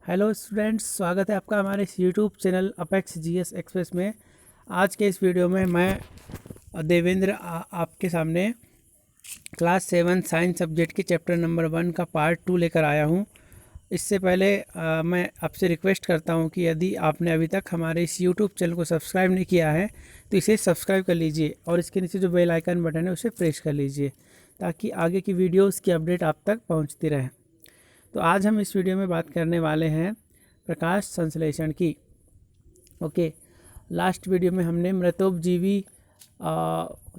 Hello students, स्वागत है आपका हमारे इस YouTube channel apex GS express में। आज के इस वीडियो में मैं देवेंद्र आपके सामने क्लास 7 साइंस सब्जेक्ट के चैप्टर नंबर 1 का पार्ट 2 लेकर आया हूं। इससे पहले मैं आपसे रिक्वेस्ट करता हूं कि यदि आपने अभी तक हमारे इस यूट्यूब चैनल को सब्सक्राइब नहीं किया है तो इसे सब्सक्राइब कर लीजिए और इसके नीचे जो बेल आइकन बटन है उसे प्रेस कर लीजिए ताकि आगे की वीडियोज़ की अपडेट आप तक पहुँचती रहे। तो आज हम इस वीडियो में बात करने वाले हैं प्रकाश संश्लेषण की। ओके, लास्ट वीडियो में हमने मृतोपजीवी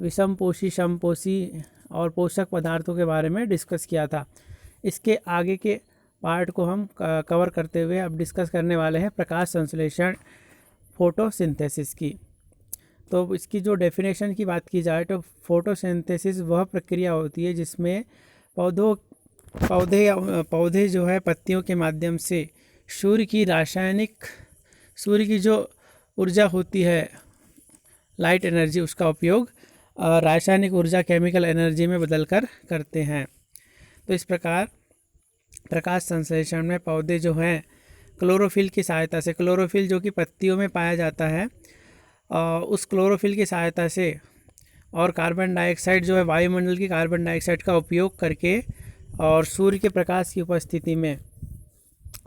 विषमपोषी, समपोषी और पोषक पदार्थों के बारे में डिस्कस किया था। इसके आगे के पार्ट को हम कवर करते हुए अब डिस्कस करने वाले हैं प्रकाश संश्लेषण, फोटोसिंथेसिस की। तो इसकी जो डेफिनेशन की बात की जाए तो फोटोसिंथेसिस वह प्रक्रिया होती है जिसमें पौधे जो है पत्तियों के माध्यम से सूर्य की जो ऊर्जा होती है, लाइट एनर्जी, उसका उपयोग रासायनिक ऊर्जा, केमिकल एनर्जी में बदलकर करते हैं। तो इस प्रकार प्रकाश संश्लेषण में पौधे जो हैं क्लोरोफिल की सहायता से, क्लोरोफिल जो कि पत्तियों में पाया जाता है, उस क्लोरोफिल की सहायता से और कार्बन डाइऑक्साइड जो है वायुमंडल की कार्बन डाइऑक्साइड का उपयोग करके और सूर्य के प्रकाश की उपस्थिति में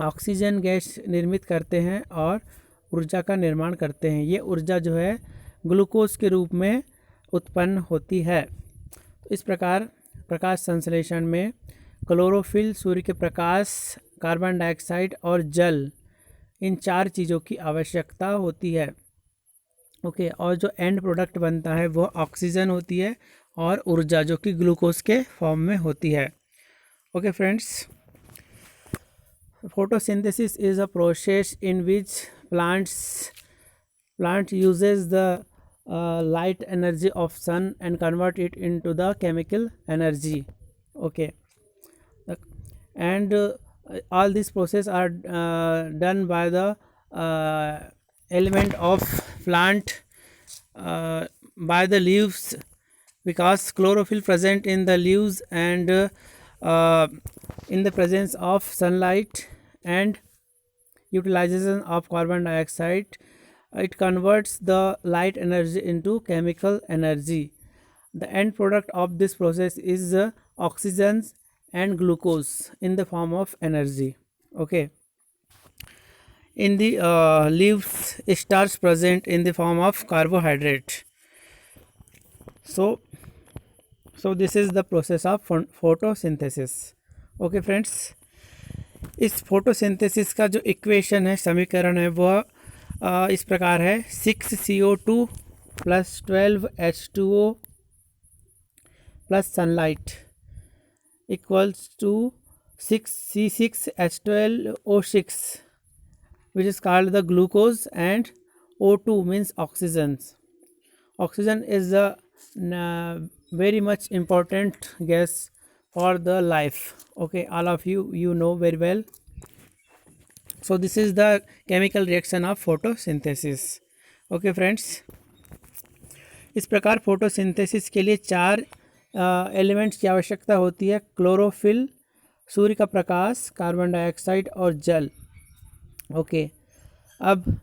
ऑक्सीजन गैस निर्मित करते हैं और ऊर्जा का निर्माण करते हैं। ये ऊर्जा जो है ग्लूकोज के रूप में उत्पन्न होती है। तो इस प्रकार प्रकाश संश्लेषण में क्लोरोफिल, सूर्य के प्रकाश, कार्बन डाइऑक्साइड और जल, इन 4 चीज़ों की आवश्यकता होती है। ओके, और जो एंड प्रोडक्ट बनता है वो ऑक्सीजन होती है और ऊर्जा जो कि ग्लूकोज के फॉर्म में होती है। Okay friends, photosynthesis is a process in which plant uses the light energy of sun and convert it into the chemical energy. Okay, and all these process are done by the element of plant, by the leaves, because chlorophyll present in the leaves and in the presence of sunlight and utilization of carbon dioxide, it converts the light energy into chemical energy. The end product of this process is oxygen and glucose in the form of energy. Okay, in the leaves, starch present in the form of carbohydrate. So this is the process of photosynthesis. Okay friends, इस photosynthesis का जो equation है, समीकरण है, वह इस प्रकार है: 6CO2 + 12H2O + sunlight equals to 6C6H12O6, which is called the glucose, and O2 means oxygen. Oxygen is the very much important gas for the life. Okay, all of you know very well. So this is the chemical reaction of photosynthesis. Okay friends, इस प्रकार photosynthesis के लिए 4 elements की आवश्यकता होती है: chlorophyll, सूर्य का प्रकाश, carbon dioxide और जल। ओके, अब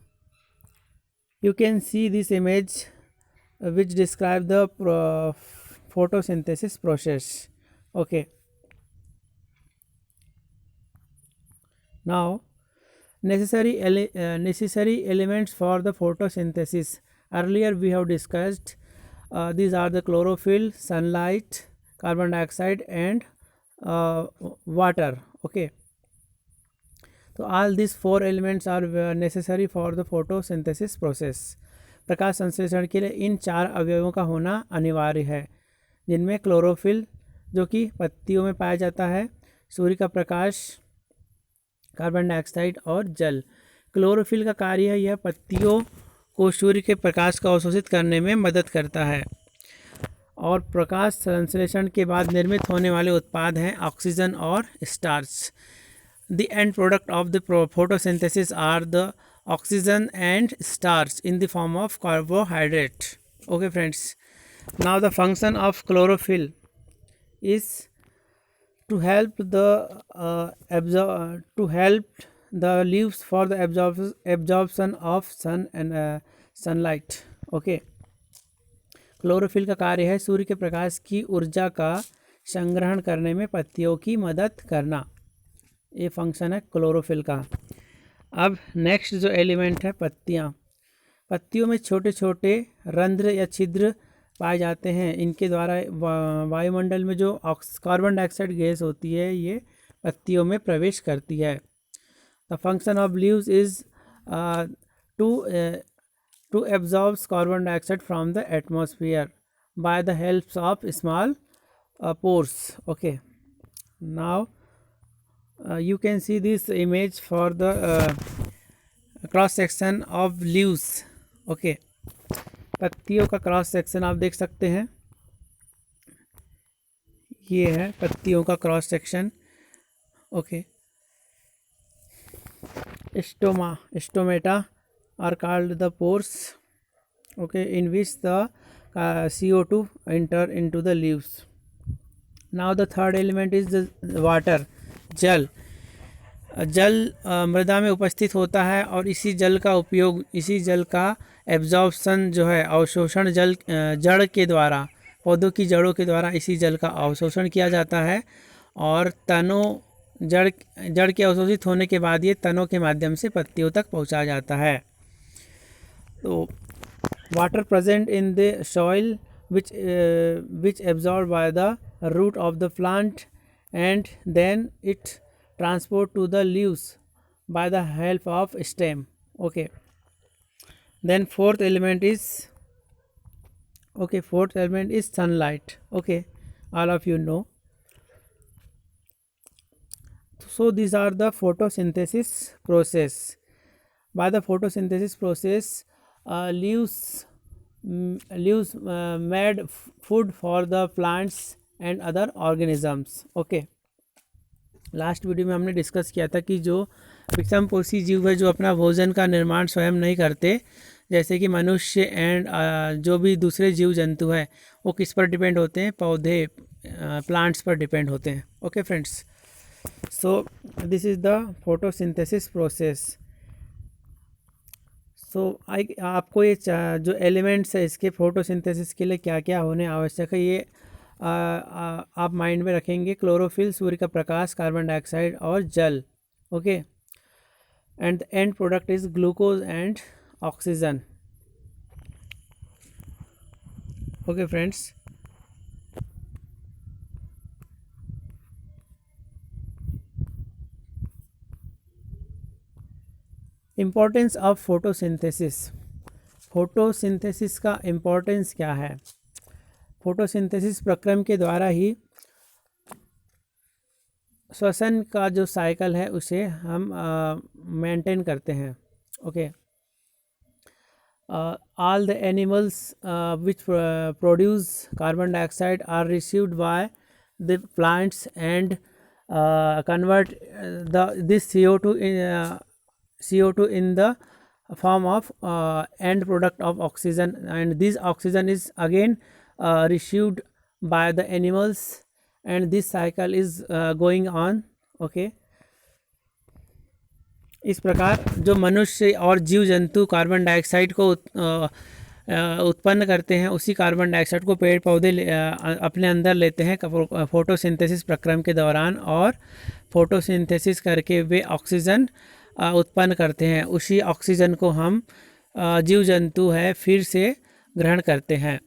you can see this image which describe the photosynthesis process. Okay, now necessary elements for the photosynthesis. Earlier we have discussed these are the chlorophyll, sunlight, carbon dioxide and water. Okay, so all these 4 elements are necessary for the photosynthesis process. प्रकाश संश्लेषण के लिए इन 4 अवयवों का होना अनिवार्य है, जिनमें chlorophyll जो कि पत्तियों में पाया जाता है, सूर्य का प्रकाश, कार्बन डाइऑक्साइड और जल। क्लोरोफिल का कार्य है यह पत्तियों को सूर्य के प्रकाश का अवशोषित करने में मदद करता है और प्रकाश संश्लेषण के बाद निर्मित होने वाले उत्पाद हैं ऑक्सीजन और starch. The end product of the photosynthesis are the oxygen and starch in the form of carbohydrate. Okay friends, now the function of chlorophyll is to help the leaves for the absorption of sun and sunlight. Okay, chlorophyll का कार्य है सूर्य के प्रकाश की ऊर्जा का संग्रहण करने में पत्तियों की मदद करना, ये फंक्शन है क्लोरोफिल का। अब नेक्स्ट जो एलिमेंट है पत्तियाँ, पत्तियों में छोटे छोटे रंध्र या छिद्र पाए जाते हैं, इनके द्वारा वायुमंडल में जो कार्बन डाइऑक्साइड गैस होती है ये पत्तियों में प्रवेश करती है। The function of leaves is to absorbs carbon dioxide from the atmosphere by the help of small pores. Okay, now you can see this image for the cross section of leaves. Okay, पत्तियों का cross section आप देख सकते हैं, ये है पत्तियों का cross section. Okay, stomata are called the pores, okay, in which the CO2 enter into the leaves. Now the third element is the water, जल। जल मृदा में उपस्थित होता है और इसी जल का एब्जॉर्प्शन जो है अवशोषण जड़ के द्वारा, पौधों की जड़ों के द्वारा इसी जल का अवशोषण किया जाता है और तनों जड़ के अवशोषित होने के बाद ये तनों के माध्यम से पत्तियों तक पहुंचाया जाता है। तो water present in the soil which absorbed by the root of the plant and then it transport to the leaves by the help of stem. Okay, then fourth element is sunlight. Okay, all of you know. So these are the photosynthesis process. By the photosynthesis process, leaves made food for the plants and other organisms. Okay, last video में हमने discuss किया था कि जो विषमपोषी जीव है जो अपना भोजन का निर्माण स्वयं नहीं करते, जैसे कि मनुष्य एंड जो भी दूसरे जीव जंतु हैं, वो किस पर डिपेंड होते हैं, पौधे प्लांट्स पर डिपेंड होते हैं। Okay friends, so this is the photosynthesis process. So आपको ये जो एलिमेंट्स है इसके फोटोसिंथेसिस के लिए क्या क्या होने आवश्यक है, ये आप माइंड में रखेंगे। क्लोरोफिल, सूर्य का प्रकाश, कार्बन डाइऑक्साइड और जल। Okay, and the end product is glucose and oxygen. Okay friends, importance of photosynthesis. Photosynthesis का इम्पोर्टेंस क्या है? फोटोसिंथेसिस प्रक्रम के द्वारा ही श्वसन का जो साइकिल है उसे हम मेंटेन करते हैं। Okay, all the animals which produce carbon dioxide are received by the plants and convert this CO2 in the form of end product of oxygen, and this oxygen is again received by the animals and this cycle is going on. Okay, इस प्रकार जो मनुष्य और जीव जंतु carbon dioxide को उत्पन्न करते हैं, उसी कार्बन डाइऑक्साइड को पेड़ पौधे अपने अंदर लेते हैं फोटोसिंथेसिस प्रक्रम के दौरान, और फोटोसिंथेसिस करके वे ऑक्सीजन उत्पन्न करते हैं। उसी ऑक्सीजन को हम जीव जंतु है फिर से ग्रहण करते हैं।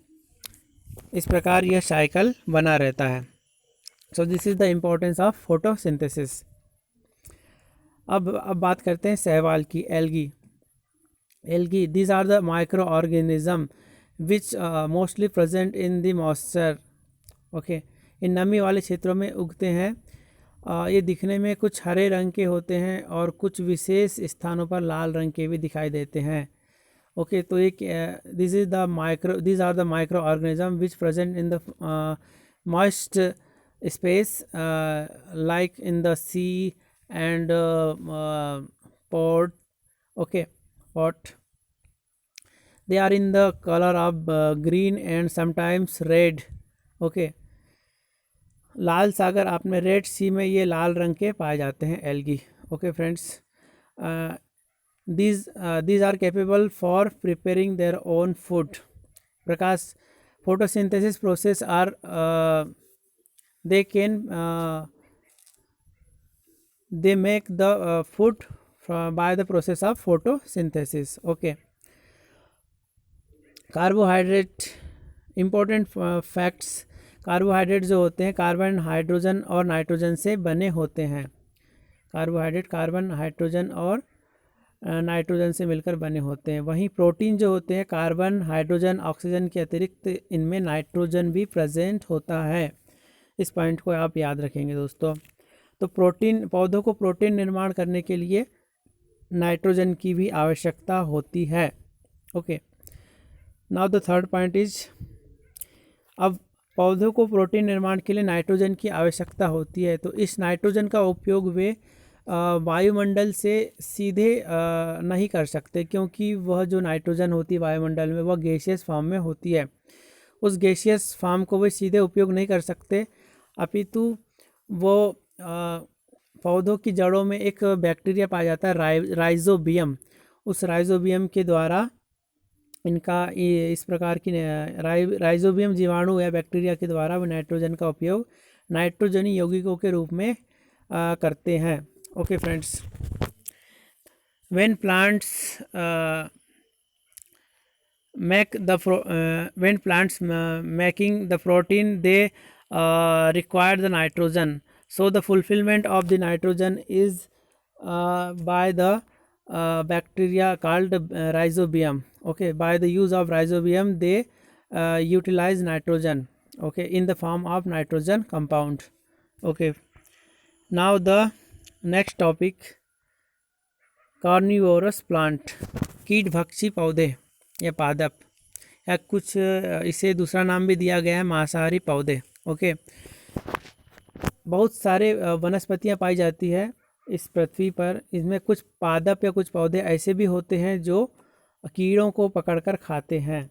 इस प्रकार यह साइकिल बना रहता है। So this is the importance of photosynthesis. अब बात करते हैं शैवाल की, algae. These are the micro organism which mostly present in the moisture. Okay, इन नमी वाले क्षेत्रों में उगते हैं। ये दिखने में कुछ हरे रंग के होते हैं और कुछ विशेष स्थानों पर लाल रंग के भी दिखाई देते हैं। ओके, तो ये these are the micro organism which present in the moist space like in the sea and pot. They are in the color of green and sometimes red. Okay, लाल सागर आप में रेड सी में ये लाल रंग के पाए जाते हैं algae. Okay friends, these are capable for preparing their own food. Prakash photosynthesis process are they can they make the food by the process of photosynthesis. Okay. Carbohydrate important facts, carbohydrate जो होते हैं carbon, hydrogen और nitrogen से बने होते हैं। Carbohydrate carbon, hydrogen और nitrogen से मिलकर बने होते हैं। वहीं प्रोटीन जो होते हैं कार्बन, हाइड्रोजन, ऑक्सीजन के अतिरिक्त इनमें नाइट्रोजन भी प्रेजेंट होता है। इस पॉइंट को आप याद रखेंगे दोस्तों। तो प्रोटीन, पौधों को प्रोटीन निर्माण करने के लिए नाइट्रोजन की भी आवश्यकता होती है। Okay, now the third point is, अब पौधों को प्रोटीन निर्माण के लिए नाइट्रोजन की आवश्यकता होती है, तो इस नाइट्रोजन का उपयोग वे वायुमंडल से सीधे नहीं कर सकते, क्योंकि वह जो नाइट्रोजन होती है वायुमंडल में वह गैसियस फॉर्म में होती है। उस गैसियस फॉर्म को वे सीधे उपयोग नहीं कर सकते, अपितु वो पौधों की जड़ों में एक बैक्टीरिया पाया जाता है राइजोबियम। उस राइजोबियम के द्वारा इनका इस प्रकार की राइजोबियम जीवाणु या बैक्टीरिया के द्वारा वो नाइट्रोजन का उपयोग नाइट्रोजनी यौगिकों के रूप में करते हैं। Okay friends, when plants making the protein they require the nitrogen, so the fulfillment of the nitrogen is by the bacteria called rhizobium. Okay, by the use of rhizobium they utilize nitrogen, okay, in the form of nitrogen compound. Okay, now the next topic, carnivorous plant, कीट भक्षी पौधे या पादप, या कुछ इसे दूसरा नाम भी दिया गया है मांसाहारी पौधे। ओके, बहुत सारे वनस्पतियां पाई जाती है इस पृथ्वी पर। इसमें कुछ पादप या कुछ पौधे ऐसे भी होते हैं जो कीड़ों को पकड़कर खाते हैं।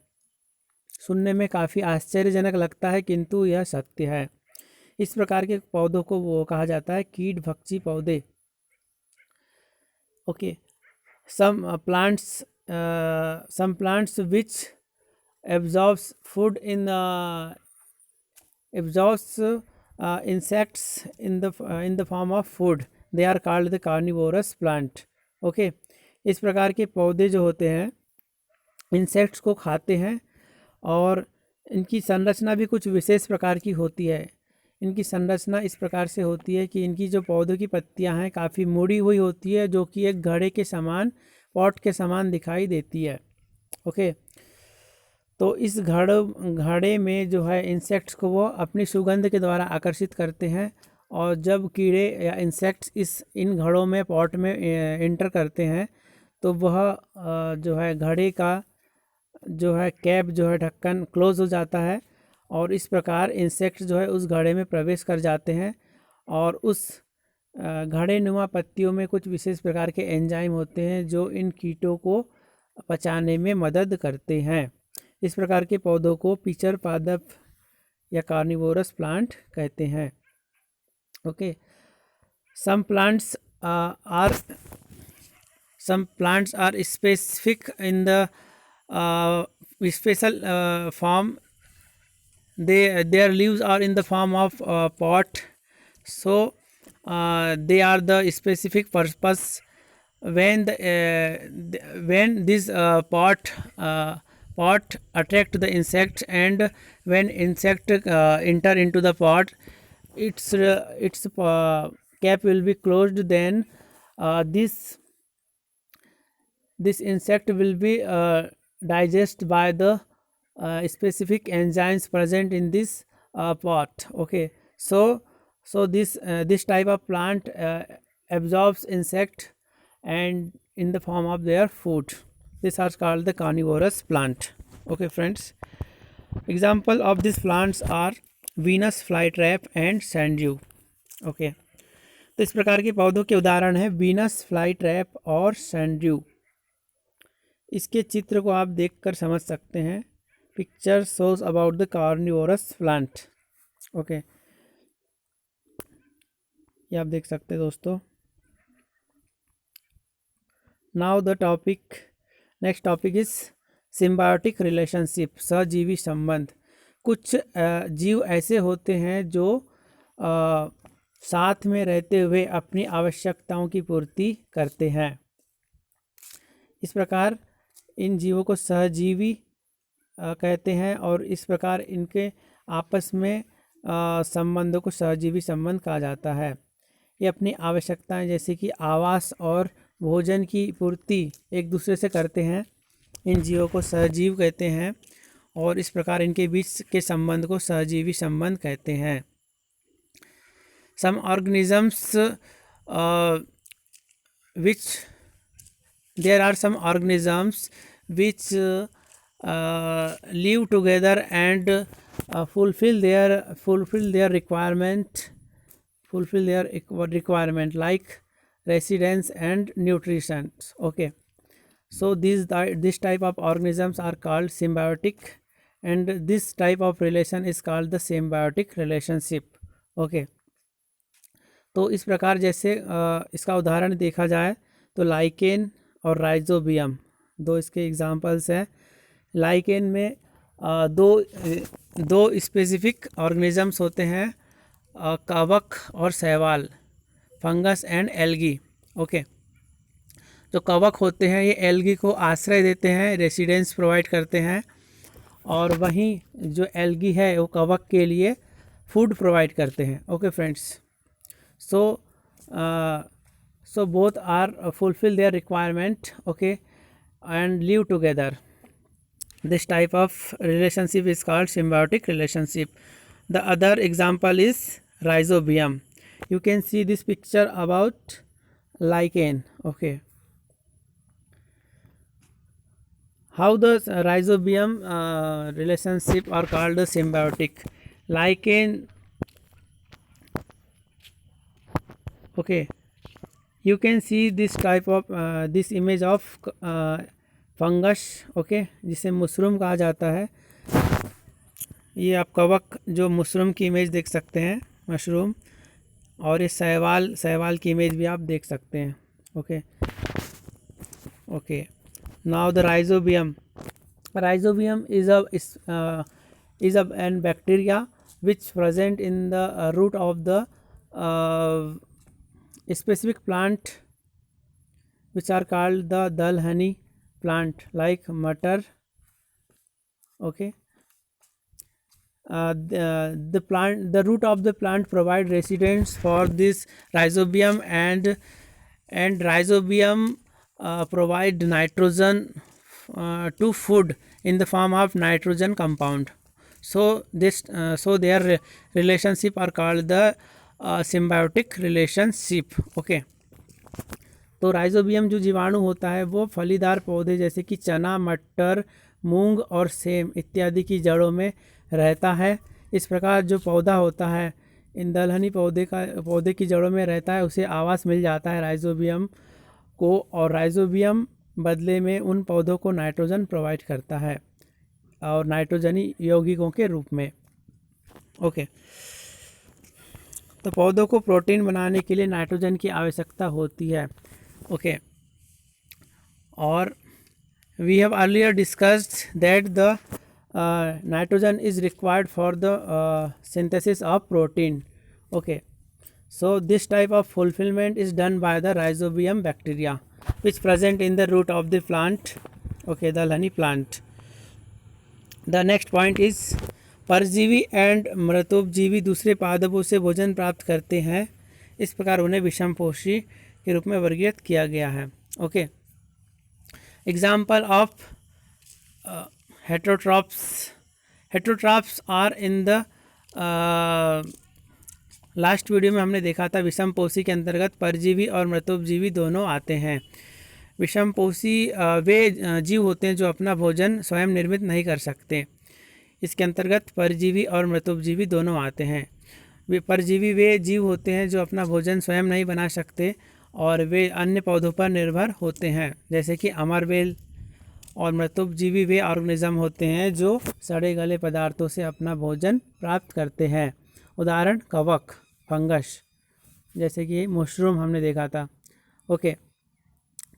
सुनने में काफ़ी आश्चर्यजनक लगता है, किंतु यह सत्य है। इस प्रकार के पौधों को वो कहा जाता है कीट भक्षी पौधे। Okay, some plants which absorbs food in absorbs insects in the form of food, they are called the carnivorous plant. Okay, इस प्रकार के पौधे जो होते हैं इंसेक्ट्स को खाते हैं और इनकी संरचना भी कुछ विशेष प्रकार की होती है। इनकी संरचना इस प्रकार से होती है कि इनकी जो पौधों की पत्तियां हैं काफ़ी मुड़ी हुई होती है, जो कि एक घड़े के समान, पॉट के समान दिखाई देती है। ओके, तो इस घड़े में जो है इंसेक्ट्स को वो अपनी सुगंध के द्वारा आकर्षित करते हैं, और जब कीड़े या इंसेक्ट्स इन घड़ों में, पॉट में एंटर करते हैं, तो वह जो है घड़े का जो है कैप जो है ढक्कन क्लोज हो जाता है, और इस प्रकार इंसेक्ट्स जो है उस घड़े में प्रवेश कर जाते हैं, और उस घड़े नुमा पत्तियों में कुछ विशेष प्रकार के एंजाइम होते हैं जो इन कीटों को पचाने में मदद करते हैं। इस प्रकार के पौधों को पिचर पादप या कार्निवोरस प्लांट कहते हैं। Okay, some plants are specific in the special form. Their leaves are in the form of pot, so they are the specific purpose. When this pot attract the insect, and when insect enter into the pot, its cap will be closed. Then this insect will be digested by the specific enzymes present in this pot. Okay, so this type of plant absorbs insect and in the form of their food. These are called the carnivorous plant. Okay friends, example of these plants are Venus flytrap and sanddew. Okay, तो इस प्रकार के पौधों के उदाहरण है Venus flytrap और सैंड्यू। इसके चित्र को आप देखकर समझ सकते हैं। Picture shows about the carnivorous plant. Okay, ये आप देख सकते हैं दोस्तों। Now the topic next topic is symbiotic relationship, सहजीवी संबंध। कुछ जीव ऐसे होते हैं जो साथ में रहते हुए अपनी आवश्यकताओं की पूर्ति करते हैं। इस प्रकार इन जीवों को सहजीवी कहते हैं और इस प्रकार इनके आपस में संबंधों को सहजीवी संबंध कहा जाता है। ये अपनी आवश्यकताएं जैसे कि आवास और भोजन की पूर्ति एक दूसरे से करते हैं। इन जीवों को सहजीव कहते हैं और इस प्रकार इनके बीच के संबंध को सहजीवी संबंध कहते हैं। Some organisms which there are some organisms which live together and fulfill their requirement like residence and nutrition. Okay, so this type of organisms are called symbiotic and this type of relation is called the symbiotic relationship. Okay, तो इस प्रकार जैसे इसका उदाहरण देखा जाए तो lichen और राइजोबियम दो इसके एग्जाम्पल्स हैं। लाइकेन में दो स्पेसिफिक ऑर्गेनिजम्स होते हैं, कवक और शैवाल, फंगस एंड एल्गी। ओके, जो कवक होते हैं ये एल्गी को आश्रय देते हैं, रेसिडेंस प्रोवाइड करते हैं, और वहीं जो एल्गी है वो कवक के लिए फूड प्रोवाइड करते हैं। Okay friends, so both are fulfill their requirement, okay, and live together. This type of relationship is called symbiotic relationship. The other example is rhizobium. You can see this picture about lichen. Okay, how the rhizobium relationship are called the symbiotic. Lichen, okay, you can see this type of this image of fungus, okay, जिसे mushroom कहा जाता है। ये आप कवक जो mushroom की image देख सकते हैं, मशरूम, और ये शैवाल की इमेज भी आप देख सकते हैं। Okay okay, now the rhizobium is an bacteria which present in the root of the specific plant which are called the dal honey plant like mutton. Okay, the root of the plant provide residence for this rhizobium, and rhizobium provide nitrogen to food in the form of nitrogen compound. So their relationship are called the symbiotic relationship. Okay, तो rhizobium जो जीवाणु होता है वो फलीदार पौधे जैसे कि चना, मटर, मूंग और सेम इत्यादि की जड़ों में रहता है। इस प्रकार जो पौधा होता है इन दलहनी पौधे की जड़ों में रहता है, उसे आवास मिल जाता है राइजोबियम को, और राइजोबियम बदले में उन पौधों को नाइट्रोजन प्रोवाइड करता है और नाइट्रोजनी यौगिकों के रूप में। ओके, तो पौधों को प्रोटीन बनाने के लिए नाइट्रोजन की आवश्यकता होती है। ओके, और we have earlier discussed that the nitrogen is required for the synthesis of protein. Okay, so this type of fulfillment is done by the rhizobium bacteria which present in the root of the plant, okay, the honey plant. The next point is परजीवी and मृतोपजीवी दूसरे पादपों से भोजन प्राप्त करते हैं, इस प्रकार उन्हें विषमपोषी के रूप में वर्गीकृत किया गया है। Okay, example of heterotrophs are in the last video में हमने देखा था विषमपोषी के अंतर्गत परजीवी और मृतोपजीवी दोनों आते हैं। विषमपोषी वे जीव होते हैं जो अपना भोजन स्वयं निर्मित नहीं कर सकते। इसके अंतर्गत परजीवी और मृतोपजीवी दोनों आते हैं। वे परजीवी वे जीव होते हैं जो अपना भोजन स्वयं नहीं बना सकते और वे अन्य पौधों पर निर्भर होते हैं, जैसे कि अमरबेल, और मृतोपजीवी वे ऑर्गेनिज्म होते हैं जो सड़े गले पदार्थों से अपना भोजन प्राप्त करते हैं। उदाहरण कवक, फंगस, जैसे कि मशरूम हमने देखा था। ओके,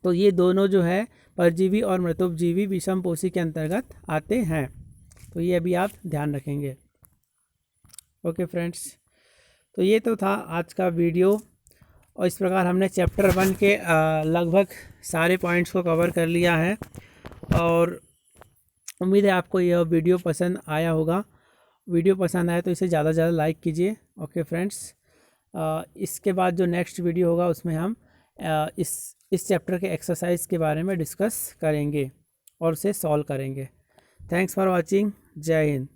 तो ये दोनों जो है परजीवी और मृतोपजीवी विषमपोषी के अंतर्गत आते हैं। तो ये अभी आप ध्यान रखेंगे। ओके फ्रेंड्स, तो ये तो था आज का वीडियो, और इस प्रकार हमने चैप्टर 1 के लगभग सारे पॉइंट्स को कवर कर लिया है। और उम्मीद है आपको यह वीडियो पसंद आया होगा। वीडियो पसंद आया तो इसे ज़्यादा से ज़्यादा लाइक कीजिए। ओके फ्रेंड्स, इसके बाद जो नेक्स्ट वीडियो होगा उसमें हम इस चैप्टर के एक्सरसाइज के बारे में डिस्कस करेंगे और उसे सॉल्व करेंगे। Thanks for watching. जय हिंद।